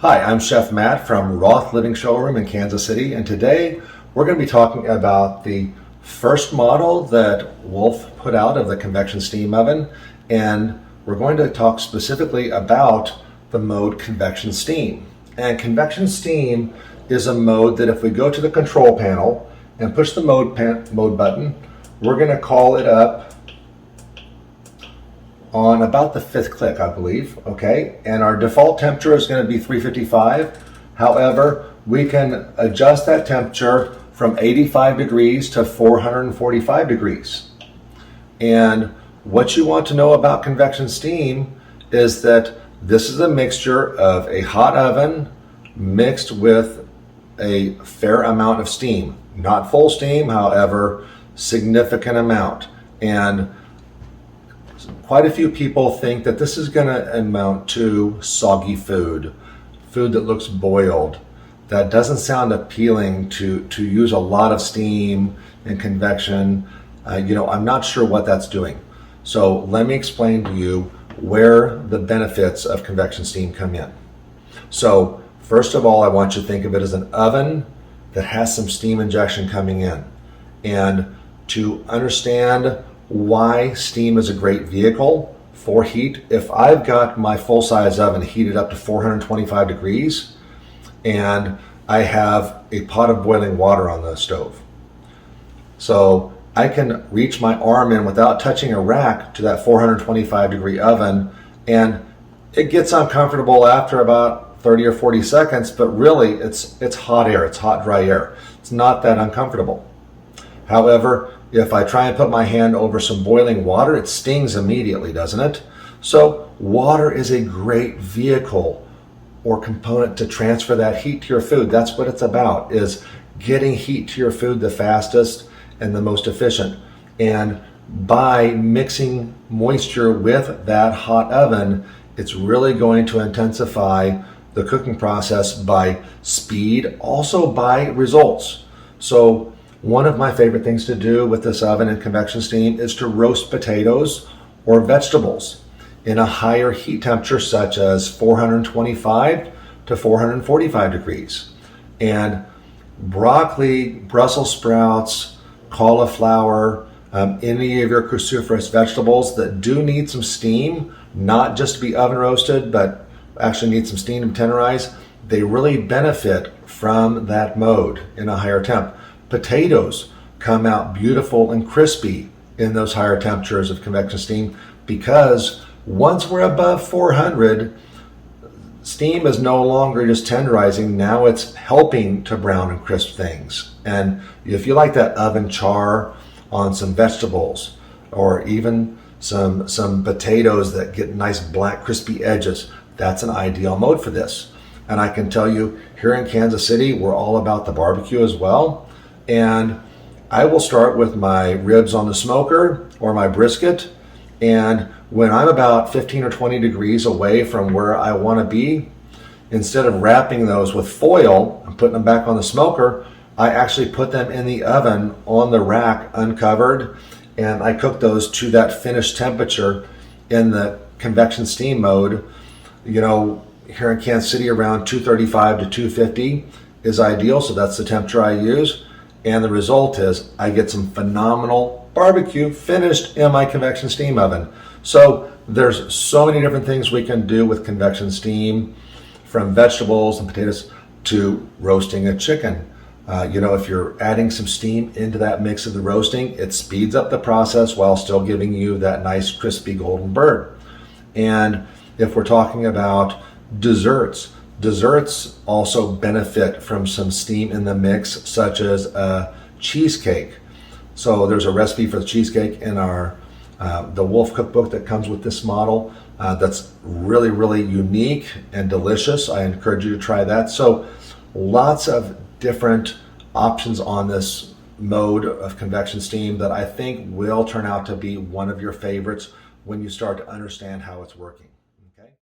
Hi, I'm Chef Matt from Roth Living Showroom in Kansas City, and today we're going to be talking about the first model that Wolf put out of the convection steam oven, and we're going to talk specifically about the mode convection steam. And convection steam is a mode that if we go to the control panel and push the mode button, we're going to call it up on about the 5th click, I believe, okay? And our default temperature is going to be 355. However, we can adjust that temperature from 85 degrees to 445 degrees. And what you want to know about convection steam is that this is a mixture of a hot oven mixed with a fair amount of steam. Not full steam, however, significant amount. And quite a few people think that this is going to amount to soggy food that looks boiled. That doesn't sound appealing to use a lot of steam and convection. I'm not sure what that's doing. So let me explain to you where the benefits of convection steam come in. So first of all, I want you to think of it as an oven that has some steam injection coming in. And to understand why steam is a great vehicle for heat, if I've got my full-size oven heated up to 425 degrees and I have a pot of boiling water on the stove, so I can reach my arm in without touching a rack to that 425 degree oven, and it gets uncomfortable after about 30 or 40 seconds, but really it's hot air, it's hot dry air. It's not that uncomfortable. However, if I try and put my hand over some boiling water, it stings immediately, doesn't it? So water is a great vehicle or component to transfer that heat to your food. That's what it's about, is getting heat to your food the fastest and the most efficient. And by mixing moisture with that hot oven, it's really going to intensify the cooking process by speed, also by results. So one of my favorite things to do with this oven and convection steam is to roast potatoes or vegetables in a higher heat temperature, such as 425 to 445 degrees. And broccoli, Brussels sprouts, cauliflower, any of your cruciferous vegetables that do need some steam, not just to be oven roasted, but actually need some steam to tenderize, they really benefit from that mode in a higher temp. Potatoes come out beautiful and crispy in those higher temperatures of convection steam, because once we're above 400, steam is no longer just tenderizing. Now it's helping to brown and crisp things. And if you like that oven char on some vegetables, or even some potatoes that get nice black crispy edges, that's an ideal mode for this. And I can tell you, here in Kansas City, we're all about the barbecue as well. And I will start with my ribs on the smoker or my brisket. And when I'm about 15 or 20 degrees away from where I want to be, instead of wrapping those with foil and putting them back on the smoker, I actually put them in the oven on the rack uncovered, and I cook those to that finished temperature in the convection steam mode. Here in Kansas City, around 235 to 250 is ideal, so that's the temperature I use. And the result is I get some phenomenal barbecue finished in my convection steam oven. So there's so many different things we can do with convection steam, from vegetables and potatoes to roasting a chicken. If you're adding some steam into that mix of the roasting, it speeds up the process while still giving you that nice crispy golden bird. And if we're talking about desserts also benefit from some steam in the mix, such as a cheesecake. So there's a recipe for the cheesecake in our the Wolf cookbook that comes with this model that's really, really unique and delicious. I encourage you to try that. So lots of different options on this mode of convection steam that I think will turn out to be one of your favorites when you start to understand how it's working.